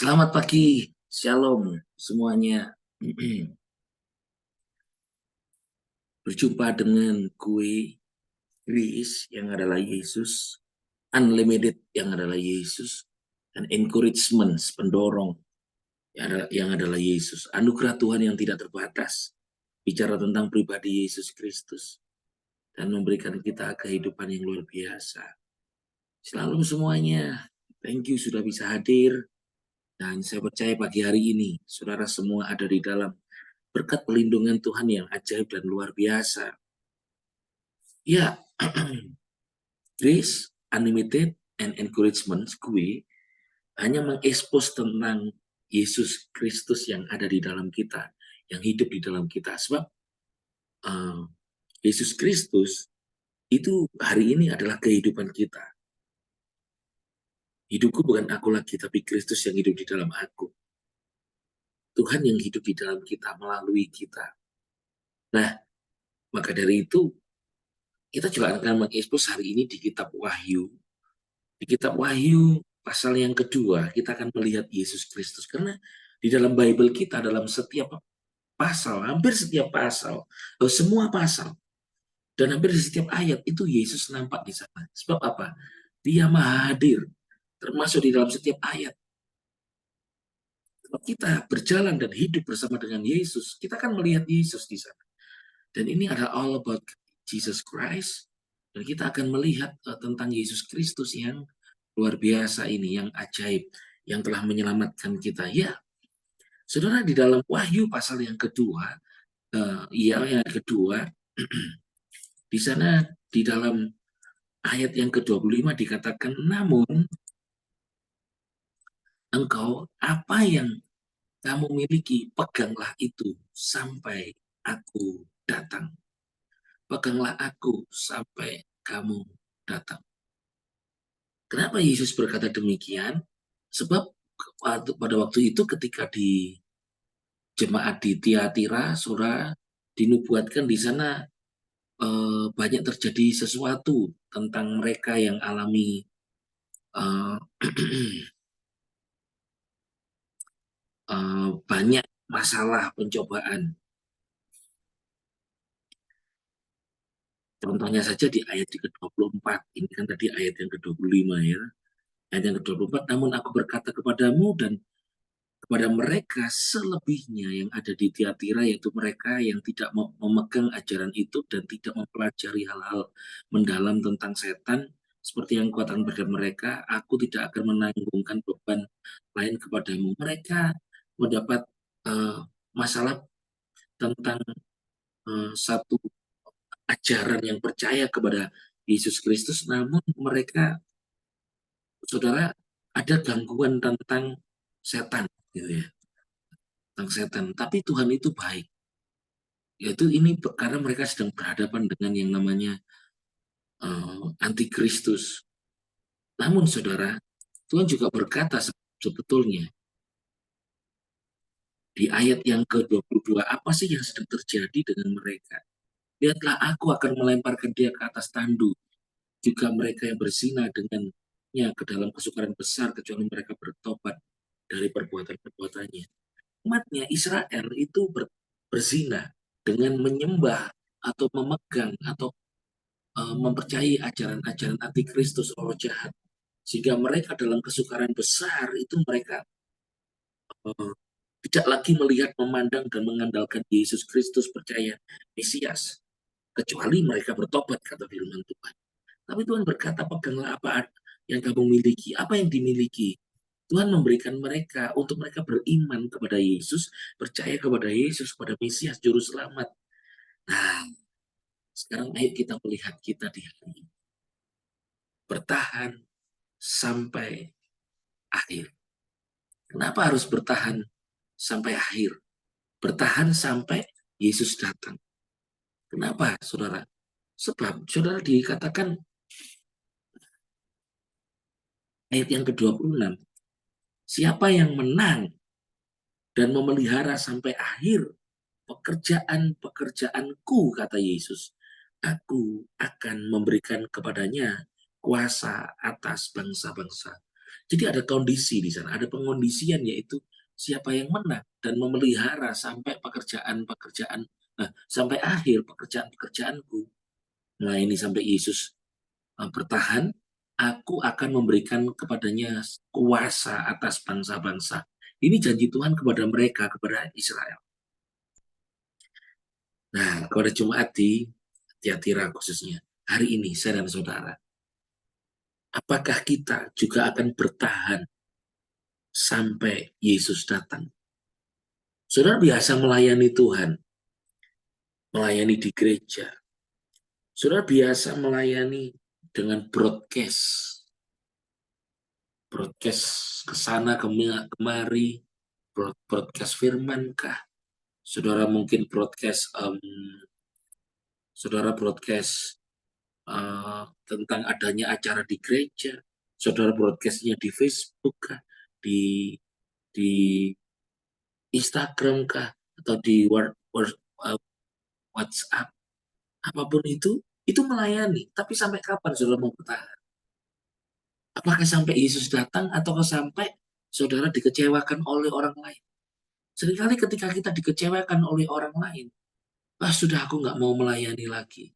Selamat pagi, Shalom semuanya. Berjumpa dengan gue, Chris, yang adalah Yesus, Unlimited yang adalah Yesus, dan Encouragement, pendorong yang adalah Yesus. Anugerah Tuhan yang tidak terbatas, bicara tentang pribadi Yesus Kristus, dan memberikan kita kehidupan yang luar biasa. Selalu semuanya, thank you sudah bisa hadir, dan saya percaya pagi hari ini, saudara semua ada di dalam berkat pelindungan Tuhan yang ajaib dan luar biasa. Ya, Grace, Unlimited, and Encouragement gue hanya mengekspos tentang Yesus Kristus yang ada di dalam kita, yang hidup di dalam kita. Sebab uh, Yesus Kristus itu hari ini adalah kehidupan kita. Hidupku bukan aku lagi, tapi Kristus yang hidup di dalam aku. Tuhan yang hidup di dalam kita, melalui kita. Nah, maka dari itu, kita juga akan mengekspos hari ini di kitab Wahyu. Di kitab Wahyu pasal yang kedua kita akan melihat Yesus Kristus. Karena di dalam Bible kita, dalam setiap pasal, hampir setiap pasal, semua pasal, dan hampir di setiap ayat itu Yesus nampak di sana. Sebab apa? Dia maha hadir, termasuk di dalam setiap ayat. Kalau kita berjalan dan hidup bersama dengan Yesus, kita akan melihat Yesus di sana. Dan ini adalah all about Jesus Christ. Dan kita akan melihat tentang Yesus Kristus yang luar biasa ini, yang ajaib, yang telah menyelamatkan kita. Ya, saudara, di dalam Wahyu pasal yang kedua, yang kedua, di sana di dalam ayat yang ke-25 dikatakan, namun engkau apa yang kamu miliki, peganglah itu sampai aku datang. Peganglah aku sampai kamu datang. Kenapa Yesus berkata demikian? Sebab pada waktu itu ketika di jemaat di Tiatira, saudara, dinubuatkan di sana banyak terjadi sesuatu tentang mereka yang alami eh, banyak masalah pencobaan. Contohnya saja di ayat ke-24, ini kan tadi ayat yang ke-25 ya. Ayat yang ke-24, namun aku berkata kepadamu dan kepada mereka selebihnya yang ada di Tiatira, yaitu mereka yang tidak memegang ajaran itu dan tidak mempelajari hal-hal mendalam tentang setan, seperti yang kuatakan pada mereka, aku tidak akan menanggungkan beban lain kepadamu. Mereka mendapat masalah tentang satu ajaran yang percaya kepada Yesus Kristus, namun mereka, saudara, ada gangguan tentang setan, gitu ya, tentang setan. Tapi Tuhan itu baik. Yaitu ini karena mereka sedang berhadapan dengan yang namanya antikristus. Namun saudara, Tuhan juga berkata sebetulnya di ayat yang ke-22, apa sih yang sedang terjadi dengan mereka? Lihatlah, aku akan melemparkan dia ke atas tandu, juga mereka yang berzina dengannya ke dalam kesukaran besar, kecuali mereka bertobat dari perbuatan-perbuatannya. Umatnya Israel itu berzina dengan menyembah atau memegang atau mempercayai ajaran-ajaran antikristus, roh jahat, sehingga mereka dalam kesukaran besar itu mereka uh, tidak lagi melihat, memandang dan mengandalkan Yesus Kristus, percaya Mesias, kecuali mereka bertobat, kata firman Tuhan. Tapi Tuhan berkata, peganglah apa yang kamu miliki, apa yang dimiliki. Tuhan memberikan mereka untuk mereka beriman kepada Yesus, percaya kepada Yesus, kepada Mesias, Juru Selamat. Nah, sekarang ayo kita melihat kita di hari ini. Bertahan sampai akhir. Kenapa harus bertahan sampai akhir? Bertahan sampai Yesus datang. Kenapa, saudara? Sebab, saudara, dikatakan ayat yang ke-26, siapa yang menang dan memelihara sampai akhir pekerjaan-pekerjaanku, kata Yesus, aku akan memberikan kepadanya kuasa atas bangsa-bangsa. Jadi ada kondisi di sana, ada pengondisian, yaitu siapa yang menang dan memelihara sampai pekerjaan-pekerjaan, sampai akhir pekerjaan-pekerjaanku. Nah ini sampai Yesus bertahan, aku akan memberikan kepadanya kuasa atas bangsa-bangsa. Ini janji Tuhan kepada mereka, kepada Israel. Nah, kepada Jemaat di Tiatira khususnya, hari ini saya dan saudara, apakah kita juga akan bertahan sampai Yesus datang? Saudara biasa melayani Tuhan, melayani di gereja. Saudara biasa melayani dengan broadcast ke sana kemari, broadcast firman kah? Saudara mungkin saudara broadcast tentang adanya acara di gereja, saudara broadcastnya di Facebook kah, di di Instagram kah, atau di WhatsApp, apapun itu melayani. Tapi sampai kapan saudara mau bertahan? Apakah sampai Yesus datang, atau sampai saudara dikecewakan oleh orang lain? Seringkali ketika kita dikecewakan oleh orang lain, sudah aku nggak mau melayani lagi.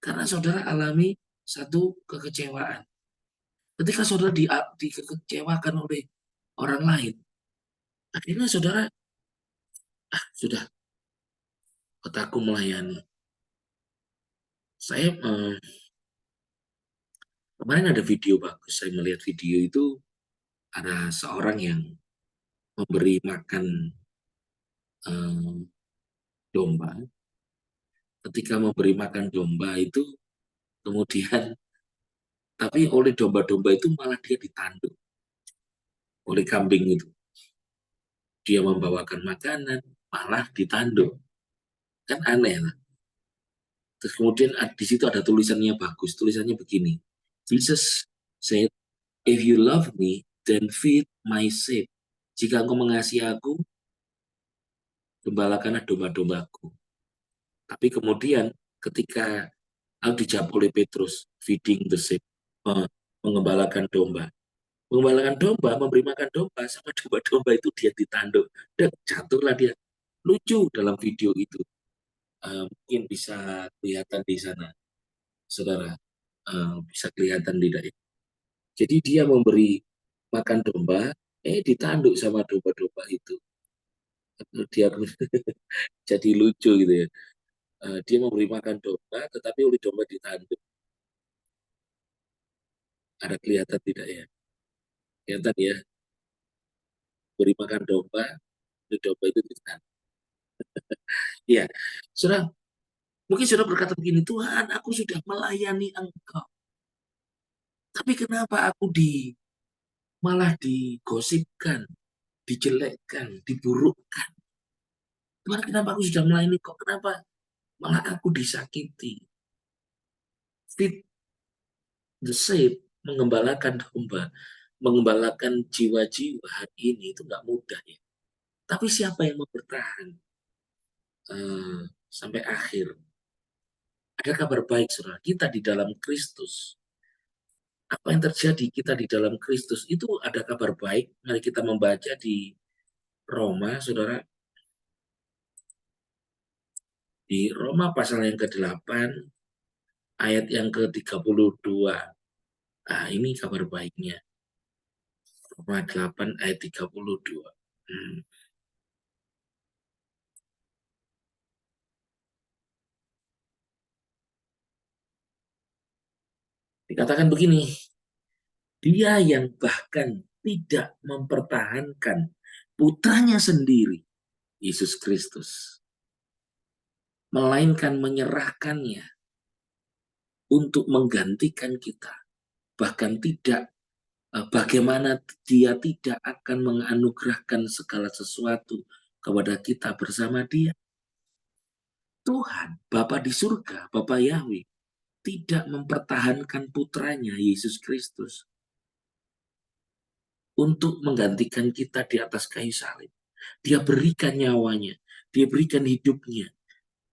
Karena saudara alami satu kekecewaan. Ketika saudara dikecewakan oleh orang lain, akhirnya saudara, sudah, otakku melayani. Saya kemarin ada video bagus, saya melihat video itu, ada seorang yang memberi makan domba. Ketika memberi makan domba itu, kemudian tapi oleh domba-domba itu malah dia ditanduk oleh kambing itu. Dia membawakan makanan, malah ditanduk. Kan aneh lah. Terus kemudian di situ ada tulisannya bagus. Tulisannya begini. Jesus said, if you love me, then feed my sheep. Jika engkau mengasihi aku, gembalakanlah domba-dombaku. Tapi kemudian ketika aku dijawab oleh Petrus, feeding the sheep, mengembalakan domba. Mengembalakan domba, memberi makan domba, sama domba-domba itu dia ditanduk. Dan jatuhlah dia. Lucu dalam video itu. Mungkin bisa kelihatan di sana, saudara. Bisa kelihatan tidak ya? Jadi dia memberi makan domba, ditanduk sama domba-domba itu. Dia jadi lucu gitu ya. Dia memberi makan domba, tetapi oleh domba ditanduk. Ada kelihatan tidak ya? Kelihatan ya, beri makan domba, oleh domba itu ditanduk. Ya, saudara, mungkin sudah berkata begini, Tuhan, aku sudah melayani Engkau. Tapi kenapa aku malah digosipkan, dijelekkan, diburukkan? Tuhan, kenapa aku sudah melayani kok? Kenapa malah aku disakiti? Feed the sheep, mengembalakan domba, mengembalakan jiwa-jiwa hari ini itu nggak mudah ya. Tapi siapa yang mau bertahan sampai akhir? Ada kabar baik, saudara. Kita di dalam Kristus. Apa yang terjadi kita di dalam Kristus itu ada kabar baik. Mari kita membaca di Roma, saudara. Di Roma pasal yang ke-8, ayat yang ke-32. Nah, ini kabar baiknya. Roma 8 ayat 32. Dikatakan begini, dia yang bahkan tidak mempertahankan putranya sendiri, Yesus Kristus, melainkan menyerahkannya untuk menggantikan kita. Bahkan tidak, bagaimana dia tidak akan menganugerahkan segala sesuatu kepada kita bersama dia. Tuhan, Bapa di surga, Bapa Yahweh, tidak mempertahankan putranya Yesus Kristus untuk menggantikan kita di atas kayu salib. Dia berikan nyawanya, dia berikan hidupnya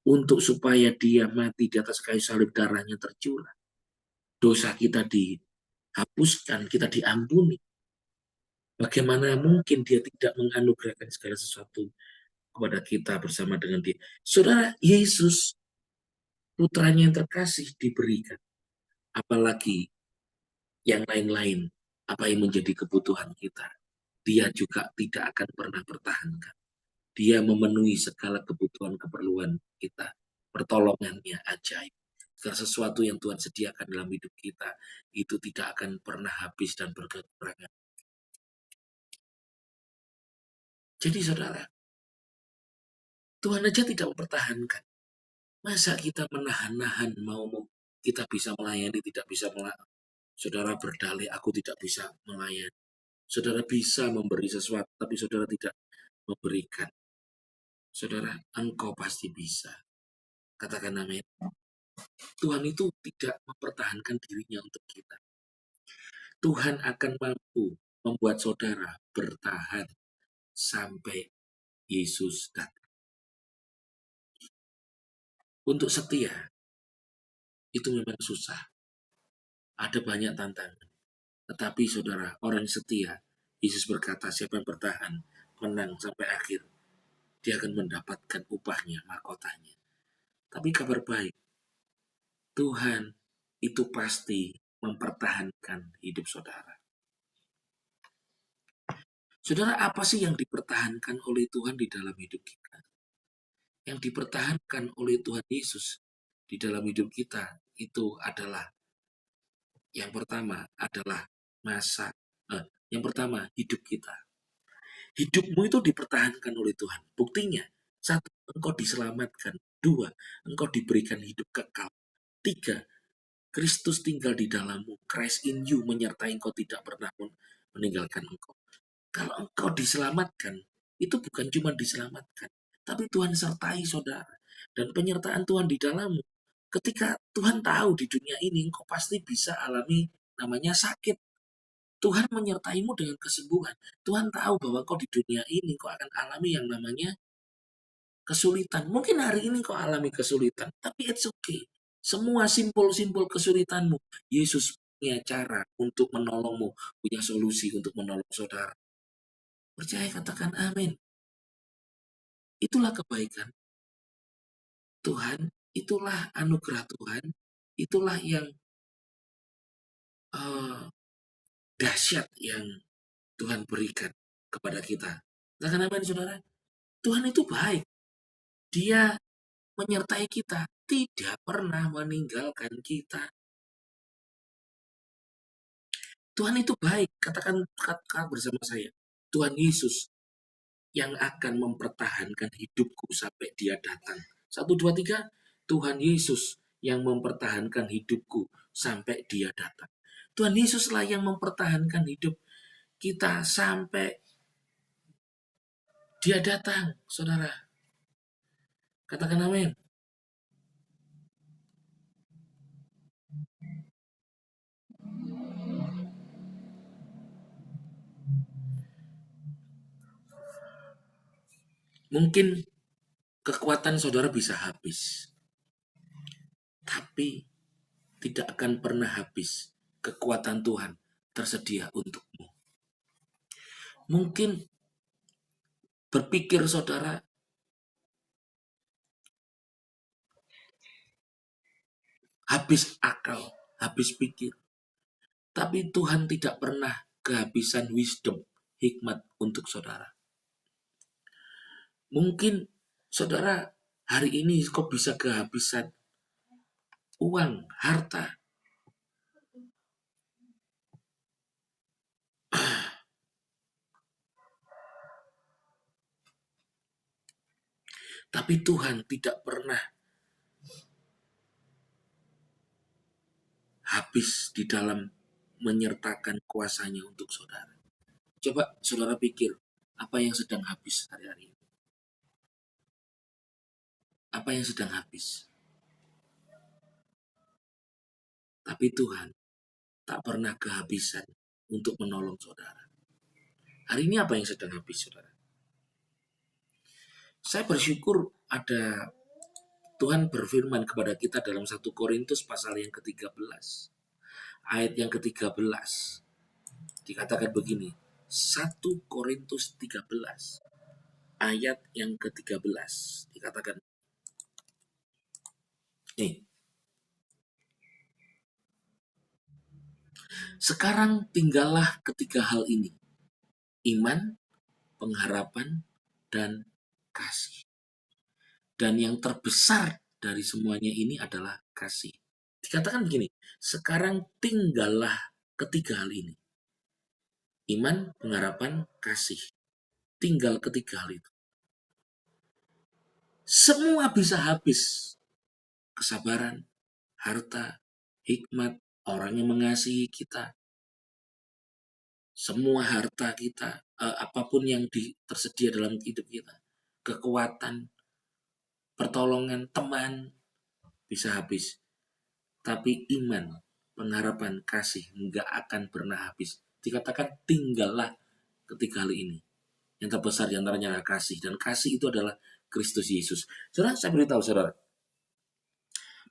untuk supaya dia mati di atas kayu salib, darahnya tercurah. Dosa kita hapuskan, kita diampuni. Bagaimana mungkin dia tidak menganugerahkan segala sesuatu kepada kita bersama dengan dia. Saudara, Yesus, putranya yang terkasih, diberikan. Apalagi yang lain-lain, apa yang menjadi kebutuhan kita. Dia juga tidak akan pernah pertahankan. Dia memenuhi segala kebutuhan keperluan kita. Pertolongannya ajaib. Segala sesuatu yang Tuhan sediakan dalam hidup kita, itu tidak akan pernah habis dan berkekurangan. Jadi saudara, Tuhan aja tidak mempertahankan. Masa kita menahan-nahan mau kita bisa melayani, tidak bisa melayani. Saudara berdalih, aku tidak bisa melayani. Saudara bisa memberi sesuatu, tapi saudara tidak memberikan. Saudara, engkau pasti bisa. Katakan amin. Tuhan itu tidak mempertahankan dirinya untuk kita. Tuhan akan mampu membuat saudara bertahan sampai Yesus datang. Untuk setia, itu memang susah. Ada banyak tantangan. Tetapi saudara, orang setia, Yesus berkata, siapa yang bertahan, menang sampai akhir, dia akan mendapatkan upahnya, mahkotanya. Tapi kabar baik, Tuhan itu pasti mempertahankan hidup saudara. Saudara, apa sih yang dipertahankan oleh Tuhan di dalam hidup kita? Yang dipertahankan oleh Tuhan Yesus di dalam hidup kita itu adalah yang pertama adalah yang pertama hidup kita. Hidupmu itu dipertahankan oleh Tuhan. Buktinya, satu, engkau diselamatkan. Dua, engkau diberikan hidup kekal. Tiga, Kristus tinggal di dalammu. Christ in you menyertai engkau, tidak pernah meninggalkan engkau. Kalau engkau diselamatkan, itu bukan cuma diselamatkan, tapi Tuhan sertai saudara. Dan penyertaan Tuhan di dalammu. Ketika Tuhan tahu di dunia ini engkau pasti bisa alami namanya sakit. Tuhan menyertaimu dengan kesembuhan. Tuhan tahu bahwa kau di dunia ini kau akan alami yang namanya kesulitan. Mungkin hari ini kau alami kesulitan, tapi it's okay. Semua simpul-simpul kesulitanmu, Yesus punya cara untuk menolongmu, punya solusi untuk menolong saudara. Percaya, katakan amin. Itulah kebaikan Tuhan, itulah anugerah Tuhan, itulah yang dahsyat yang Tuhan berikan kepada kita. Katakan amin, saudara. Tuhan itu baik. Dia menyertai kita, tidak pernah meninggalkan kita. Tuhan itu baik. Katakan bersama saya. Tuhan Yesus yang akan mempertahankan hidupku sampai dia datang. 1, 2, 3. Tuhan Yesus yang mempertahankan hidupku sampai dia datang. Tuhan Yesuslah yang mempertahankan hidup kita sampai dia datang, saudara. Katakan amin. Mungkin kekuatan saudara bisa habis, tapi tidak akan pernah habis kekuatan Tuhan tersedia untukmu. Mungkin berpikir saudara habis akal, habis pikir. Tapi Tuhan tidak pernah kehabisan wisdom, hikmat untuk saudara. Mungkin saudara hari ini kok bisa kehabisan uang, harta. Tapi Tuhan tidak pernah habis di dalam menyertakan kuasanya untuk saudara. Coba saudara pikir, apa yang sedang habis hari-hari ini? Apa yang sedang habis? Tapi Tuhan tak pernah kehabisan untuk menolong saudara. Hari ini apa yang sedang habis, saudara? Saya bersyukur ada Tuhan berfirman kepada kita dalam 1 Korintus pasal yang ke-13. ayat yang ke-13. Dikatakan begini, 1 Korintus 13 ayat yang ke-13 dikatakan, nih, sekarang tinggallah ketiga hal ini, iman, pengharapan, dan kasih. Dan yang terbesar dari semuanya ini adalah kasih. Dikatakan begini, sekarang tinggallah ketiga hal ini, iman, pengharapan, kasih. Tinggal ketiga hal itu. Semua bisa habis. Kesabaran, harta, hikmat, orang yang mengasihi kita, semua harta kita, apapun yang tersedia dalam hidup kita, kekuatan, pertolongan, teman, bisa habis. Tapi iman, pengharapan, kasih nggak akan pernah habis. Dikatakan tinggallah ketiga hal ini. Yang terbesar diantaranya adalah kasih. Dan kasih itu adalah Kristus Yesus. Saudara, saya beritahu saudara.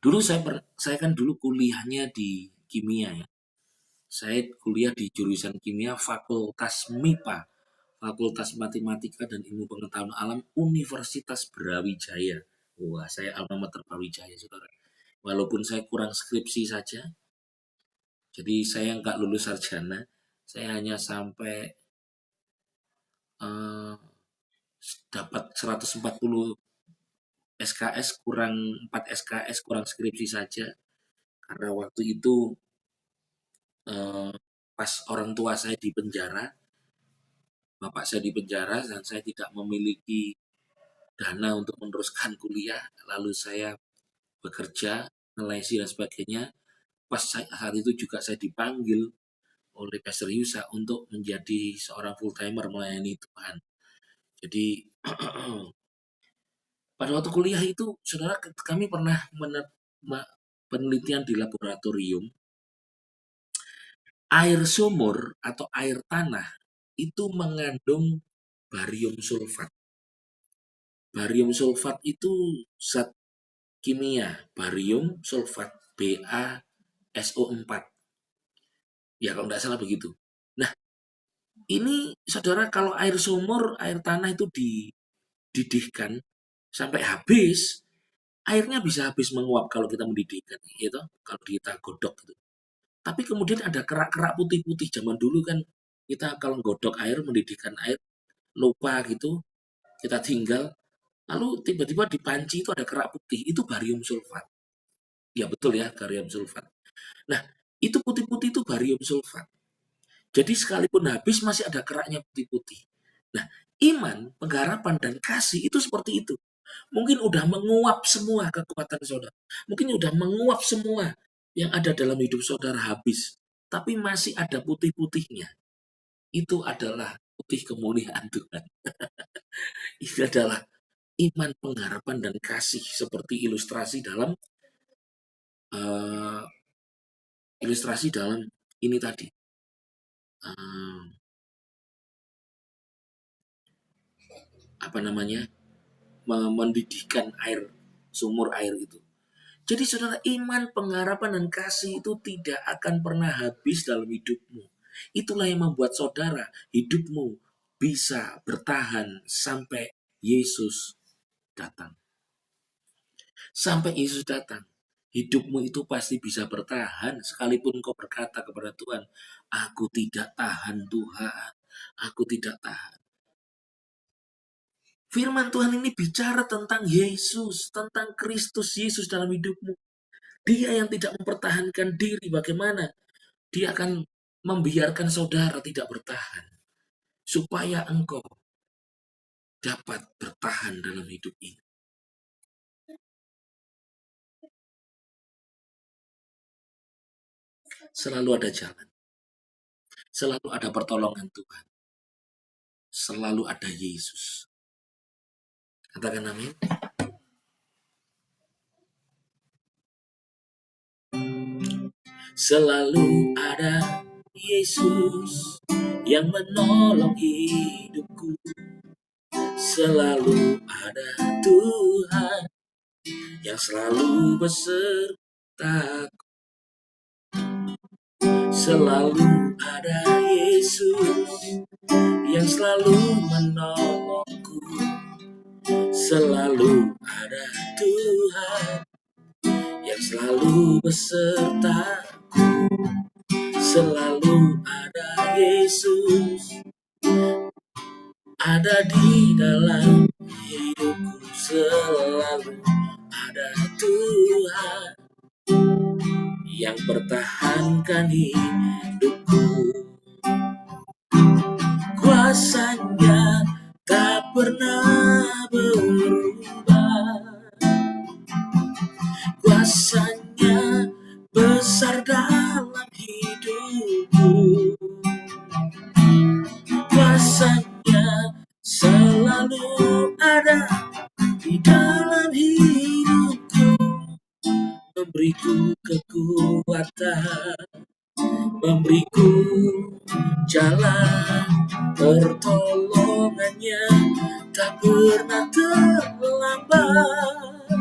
Dulu saya kan dulu kuliahnya di kimia ya. Saya kuliah di jurusan kimia Fakultas MIPA, Fakultas Matematika dan Ilmu Pengetahuan Alam Universitas Brawijaya. Wah, saya alma mater Brawijaya, saudara. Walaupun saya kurang skripsi saja, jadi saya nggak lulus sarjana, saya hanya sampai eh, dapat 140 SKS, kurang 4 SKS, kurang skripsi saja. Karena waktu itu pas orang tua saya di penjara, bapak saya di penjara dan saya tidak memiliki dana untuk meneruskan kuliah, lalu saya bekerja, ngelesi dan sebagainya. Pas saat itu juga saya dipanggil oleh Pastor Yusa untuk menjadi seorang full timer melayani Tuhan. Jadi pada waktu kuliah itu, saudara, kami pernah penelitian di laboratorium. Air sumur atau air tanah itu mengandung barium sulfat. Barium sulfat itu zat kimia, barium sulfat, BaSO4. Ya kalau tidak salah begitu. Nah, ini saudara, kalau air sumur, air tanah itu dididihkan sampai habis, airnya bisa habis menguap kalau kita mendidihkan, gitu. Kalau kita godok gitu. Tapi kemudian ada kerak-kerak putih-putih. Zaman dulu kan kita kalau godok air, mendidihkan air, lupa gitu, kita tinggal, lalu tiba-tiba di panci itu ada kerak putih, itu barium sulfat. Ya betul ya, barium sulfat. Nah, itu putih-putih itu barium sulfat. Jadi sekalipun habis masih ada keraknya putih-putih. Nah, iman, pengharapan, dan kasih itu seperti itu. Mungkin udah menguap semua kekuatan saudara. Mungkin udah menguap semua yang ada dalam hidup saudara habis. Tapi masih ada putih-putihnya. Itu adalah putih kemuliaan Tuhan. Itu adalah iman, pengharapan, dan kasih. Seperti uh, ilustrasi dalam ini tadi. Apa namanya? Mendidihkan air, sumur air itu. Jadi saudara, iman, pengharapan, dan kasih itu tidak akan pernah habis dalam hidupmu. Itulah yang membuat saudara, hidupmu bisa bertahan sampai Yesus datang. Sampai Yesus datang, hidupmu itu pasti bisa bertahan sekalipun kau berkata kepada Tuhan, aku tidak tahan Tuhan, aku tidak tahan. Firman Tuhan ini bicara tentang Yesus, tentang Kristus Yesus dalam hidupmu. Dia yang tidak mempertahankan diri, bagaimana dia akan membiarkan saudara tidak bertahan, supaya engkau dapat bertahan dalam hidup ini. Selalu ada jalan, selalu ada pertolongan Tuhan, selalu ada Yesus. Katakan amin. Selalu ada Yesus yang menolong hidupku. Selalu ada Tuhan yang selalu besertaku. Selalu ada Yesus yang selalu menolongku. Selalu ada Tuhan yang selalu beserta. Selalu ada Yesus ada di dalam hidupku. Selalu ada Tuhan yang pertahankan hidupku. Kuasanya tak pernah berubah. Kuasanya besar dalam hidupku. Kuasanya selalu ada di dalam hidupku, memberiku kekuatan, memberiku jalan, pertolongannya tak pernah terlambat.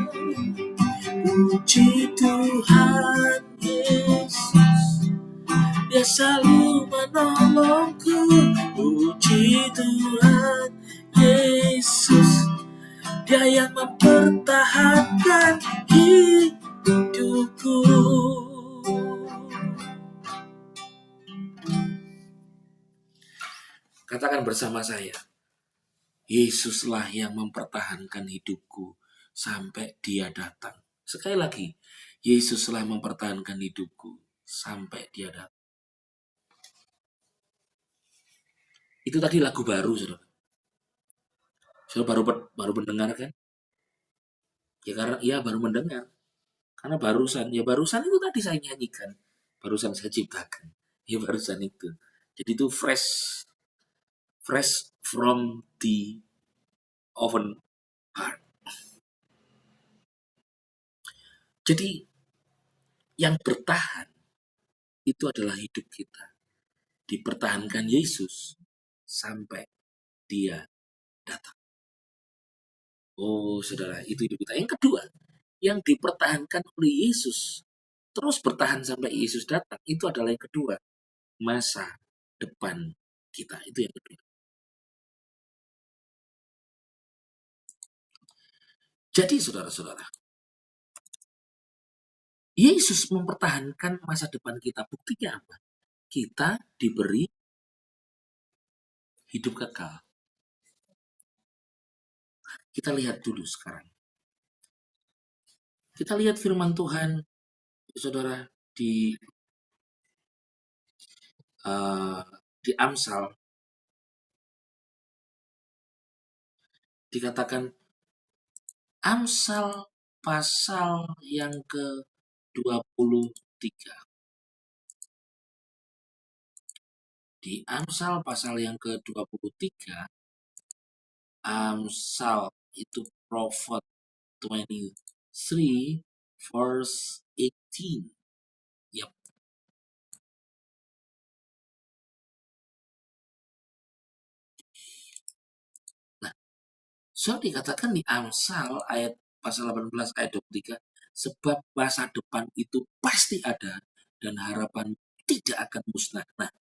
Puji Tuhan Yesus, Dia selalu menolongku. Puji Tuhan Yesus, Dia yang mempertahankan hidupku. Katakan bersama saya, Yesuslah yang mempertahankan hidupku sampai Dia datang. Sekali lagi, Yesuslah mempertahankan hidupku sampai Dia datang. Itu tadi lagu baru, saudara. Saudara baru mendengar kan? Ya karena baru mendengar. Karena barusan itu tadi saya nyanyikan, barusan saya ciptakan. Ya barusan itu. Jadi itu fresh from the oven heart. Jadi yang bertahan itu adalah hidup kita. Dipertahankan Yesus sampai Dia datang. Oh, saudara, itu hidup kita. Yang kedua, yang dipertahankan oleh Yesus terus bertahan sampai Yesus datang, itu adalah yang kedua, masa depan kita. Itu yang kedua. Jadi saudara-saudara, Yesus mempertahankan masa depan kita. Buktinya apa? Kita diberi hidup kekal. Kita lihat dulu sekarang. Kita lihat firman Tuhan, saudara, di Amsal dikatakan, Amsal pasal yang ke-23. Di Amsal pasal yang ke-23, Amsal itu Prophet 23 verse 18. Yap. Nah, so dikatakan di Amsal ayat pasal 18 ayat 23, sebab masa depan itu pasti ada dan harapan tidak akan musnah. Nah,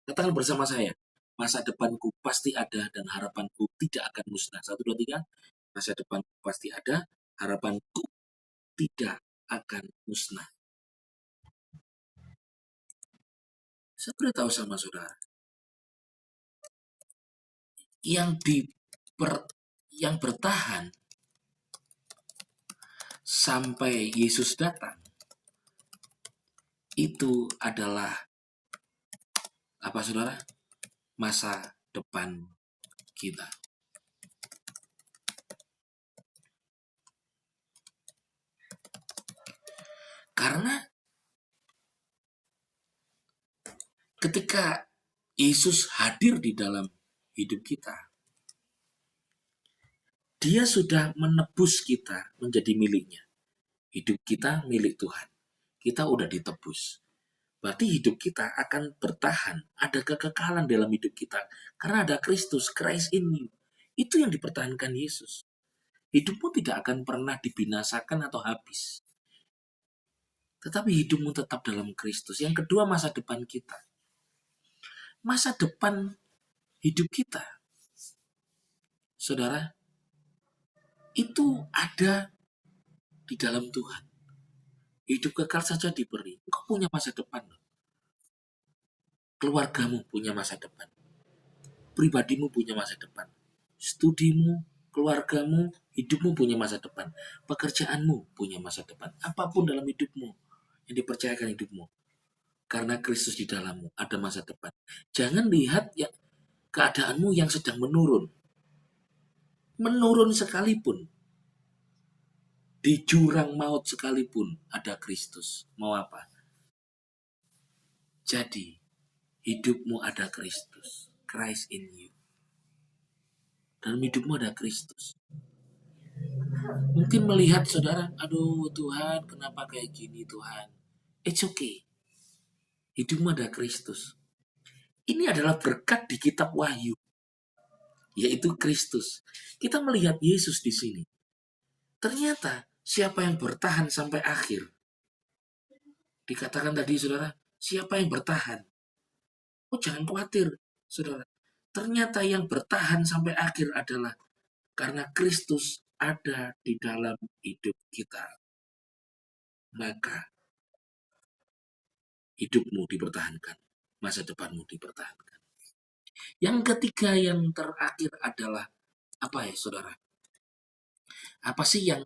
katakan bersama saya, masa depanku pasti ada dan harapanku tidak akan musnah. 1, 2, 3. Masa depanku pasti ada, harapanku tidak akan musnah. Saya beritahu sama saudara, yang bertahan sampai Yesus datang itu adalah apa, saudara? Masa depan kita. Karena ketika Yesus hadir di dalam hidup kita, Dia sudah menebus kita menjadi miliknya. Hidup kita milik Tuhan. Kita udah ditebus. Berarti hidup kita akan bertahan. Ada kekekalan dalam hidup kita. Karena ada Kristus, Christ in you. Itu yang dipertahankan Yesus. Hidupmu tidak akan pernah dibinasakan atau habis. tetapi hidupmu tetap dalam Kristus. Yang kedua, masa depan kita. Masa depan hidup kita, saudara, itu ada di dalam Tuhan. Hidup kekal saja diberi. Engkau punya masa depan. Keluargamu punya masa depan. Pribadimu punya masa depan. Studimu, keluargamu, hidupmu punya masa depan. Pekerjaanmu punya masa depan. Apapun dalam hidupmu yang dipercayakan hidupmu. Karena Kristus di dalammu ada masa depan. Jangan lihat ya keadaanmu yang sedang menurun. Menurun sekalipun. Di jurang maut sekalipun ada Kristus. Mau apa? Jadi, hidupmu ada Kristus. Christ in you. Dalam hidupmu ada Kristus. Mungkin melihat saudara, aduh Tuhan, kenapa kayak gini Tuhan? It's okay. Hidupmu ada Kristus. Ini adalah berkat di kitab Wahyu. Yaitu Kristus. Kita melihat Yesus di sini. Ternyata siapa yang bertahan sampai akhir? Dikatakan tadi saudara, siapa yang bertahan? Oh jangan khawatir saudara. Ternyata yang bertahan sampai akhir adalah karena Kristus ada di dalam hidup kita. Maka hidupmu dipertahankan. Masa depanmu dipertahankan. Yang ketiga, yang terakhir adalah apa ya saudara? Apa sih yang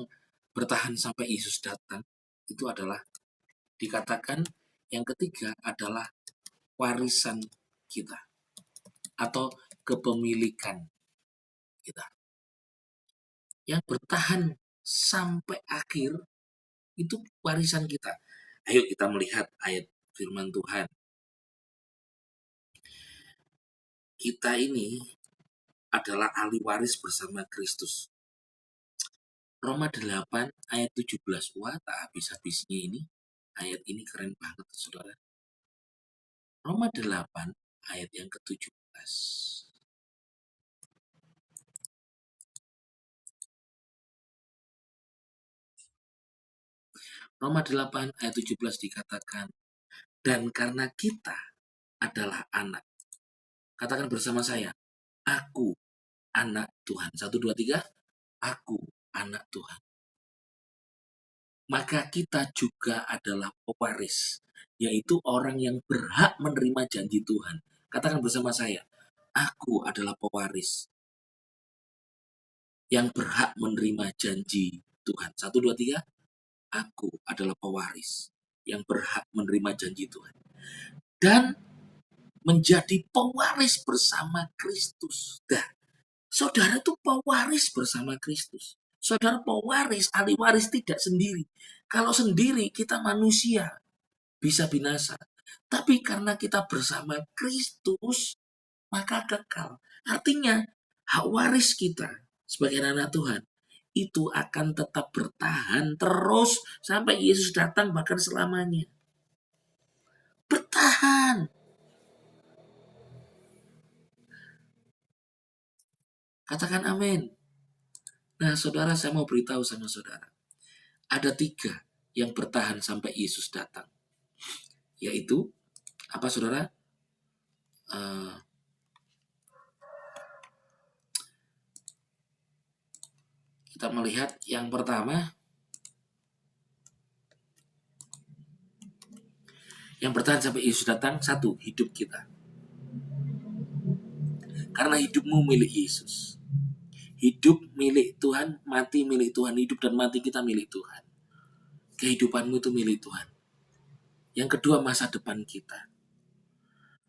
bertahan sampai Yesus datang? Itu adalah dikatakan yang ketiga adalah warisan kita atau kepemilikan kita. Yang bertahan sampai akhir itu warisan kita. Ayo kita melihat ayat firman Tuhan. Kita ini adalah ahli waris bersama Kristus. Roma 8 ayat 17. Wah, tak habis-habisnya ini. Ayat ini keren banget, saudara. Roma 8 ayat yang ke-17. Roma 8 ayat 17 dikatakan, dan karena kita adalah anak. Katakan bersama saya, aku anak Tuhan. 1, 2, 3. Aku anak Tuhan. Maka kita juga adalah pewaris, yaitu orang yang berhak menerima janji Tuhan. Katakan bersama saya, aku adalah pewaris yang berhak menerima janji Tuhan. 1, 2, 3. Aku adalah pewaris yang berhak menerima janji Tuhan. Dan menjadi pewaris bersama Kristus. Nah, saudara itu pewaris bersama Kristus. Saudara pewaris, ahli waris tidak sendiri. Kalau sendiri kita manusia bisa binasa. Tapi karena kita bersama Kristus, maka kekal. Artinya, hak waris kita sebagai anak Tuhan itu akan tetap bertahan terus sampai Yesus datang bahkan selamanya. Bertahan. Katakan amin. Nah, saudara, saya mau beritahu sama saudara. Ada 3 yang bertahan sampai Yesus datang. Yaitu, apa saudara? Kita melihat yang pertama. Yang bertahan sampai Yesus datang, 1, hidup kita. Karena hidupmu milik Yesus. Hidup milik Tuhan, mati milik Tuhan. Hidup dan mati kita milik Tuhan. Kehidupanmu itu milik Tuhan. Yang kedua, masa depan kita.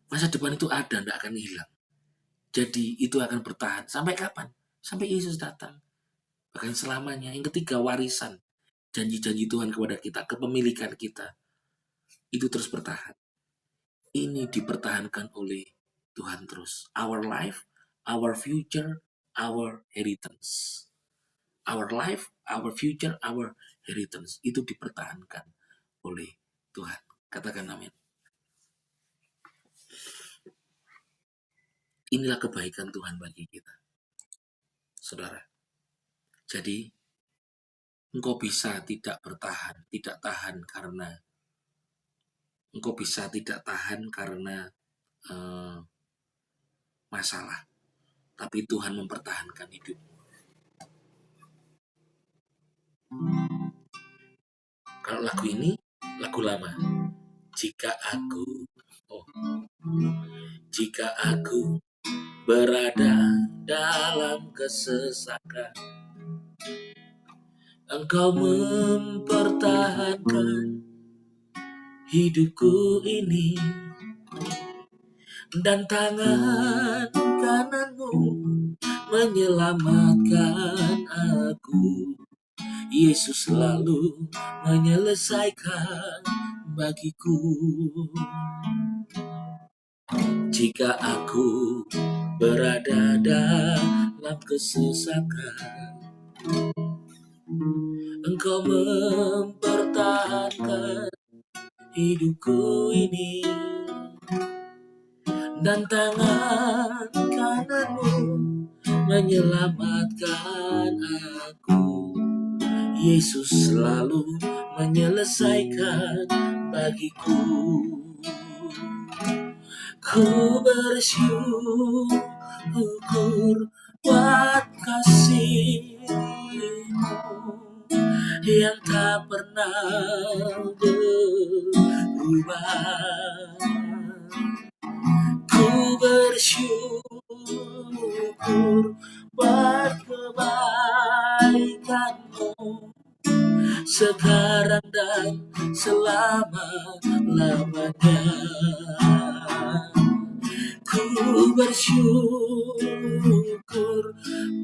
Masa depan itu ada, tidak akan hilang. Jadi itu akan bertahan. Sampai kapan? Sampai Yesus datang. Bahkan selamanya. Yang ketiga, warisan. Janji-janji Tuhan kepada kita, kepemilikan kita. Itu terus bertahan. Ini dipertahankan oleh Tuhan terus. Our life, our future, our inheritance. Our life, our future, our inheritance. Itu dipertahankan oleh Tuhan. Katakan amin. Inilah kebaikan Tuhan bagi kita. Saudara. Jadi, engkau bisa tidak bertahan, tidak tahan karena engkau bisa tidak tahan karena masalah, tapi Tuhan mempertahankan hidup. Kalau lagu ini lagu lama. Jika aku berada dalam kesesakan, Engkau mempertahankan hidupku ini, dan tangan kananmu menyelamatkan aku. Yesus selalu menyelesaikan bagiku. Jika aku berada dalam kesesakan, Engkau mempertahankan hidupku ini, dan tangan kananmu menyelamatkan aku. Yesus selalu menyelesaikan bagiku. Ku bersyukur buat kasih-Mu yang tak pernah berubah. Ku bersyukur buat kebaikan-Mu sekarang dan selama-lamanya. Ku bersyukur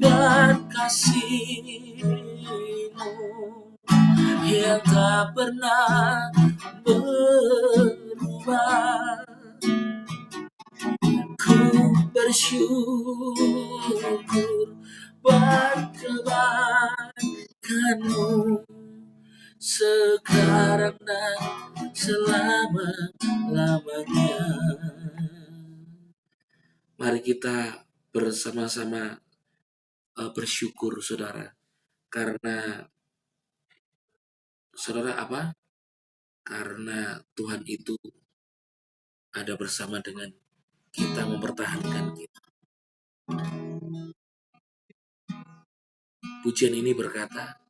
buat kasih-Mu yang tak pernah berubah. Ku bersyukur buat kebaikan-Mu sekarang dan selama-lamanya. Mari kita bersama-sama bersyukur, saudara. Karena saudara apa? Karena Tuhan itu ada bersama dengan kita, mempertahankan kita. Pujian ini berkata,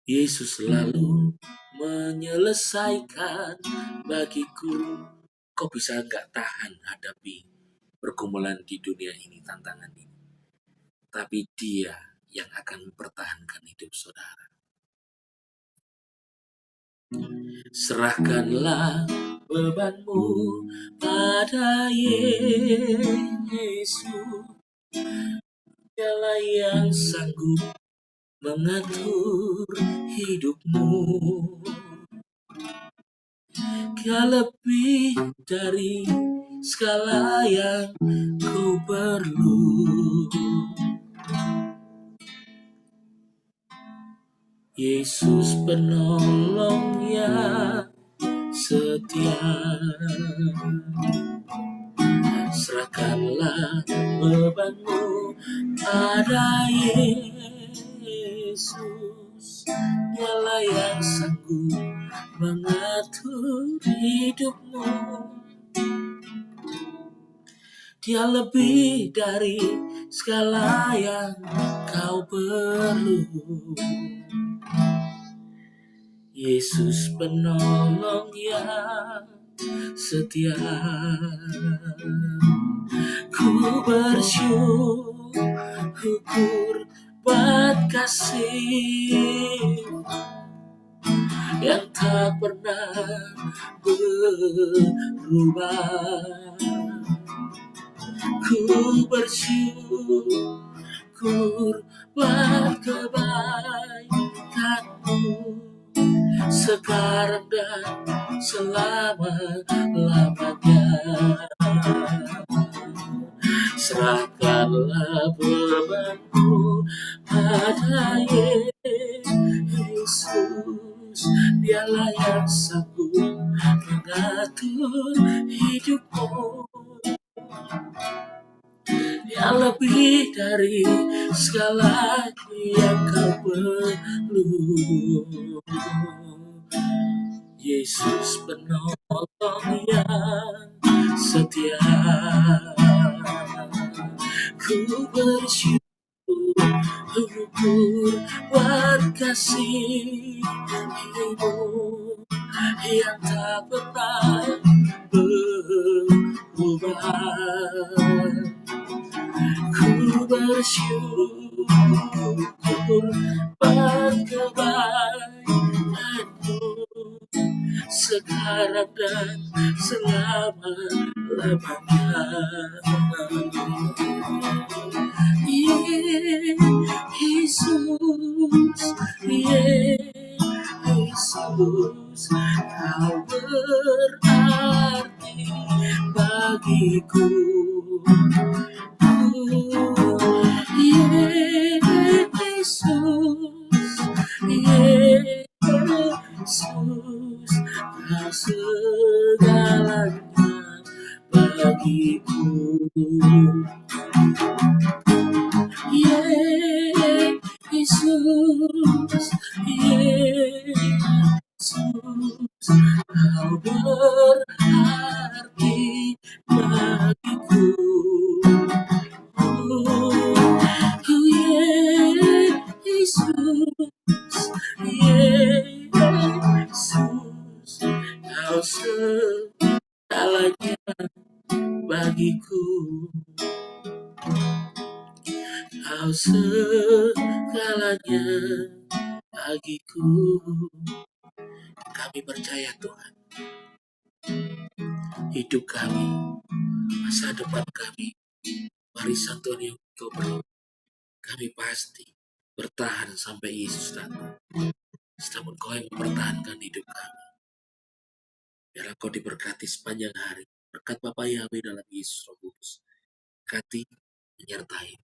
Yesus selalu menyelesaikan bagiku. Kau bisa gak tahan hadapi pergumulan di dunia ini, tantangan ini. Tapi Dia yang akan mempertahankan hidup saudara. Serahkanlah bebanmu pada Yesus. Dialah yang sanggup mengatur hidupmu. Dia lebih dari segala yang kau perlu. Yesus penolong yang setia. Serahkanlah bebanmu pada Yesus. Dialah yang sanggup mengatur hidupmu. Dia lebih dari segala yang kau perlu. Yesus penolong yang setia. Ku bersyukur buat kasih yang tak pernah berubah. Ku bersyukur buat kebaikan-Mu sekarang dan selama-lamanya. Serahkanlah bebanmu pada Yesus. Dialah yang sanggup mengatur hidupmu. Dia lebih dari segala yang kau perlu. Yesus penolong yang setia. Ku bersyukur buat kasih-Mu yang tak pernah berubah. Ku bersyukur buat kebaikan-Mu sekarang dan selama-lamanya. Yesus, Yesus, Kau berarti bagiku. Yesus, Yesus, Kau segalanya bagiku. Yesus, Yesus, Kau berarti bagiku. Yesus, Yesus, Kau segalanya bagiku. Kau segalanya bagiku. Kami percaya Tuhan, hidup kami, masa depan kami, warisan Tuhan yang Kau beri, kami pasti bertahan sampai Yesus datang. Namun Kau yang mempertahankan hidup kami. Biarlah Kau diberkati sepanjang hari. Berkat Bapa Yahweh dalam Yesus Roh Kudus. Berkati, menyertai.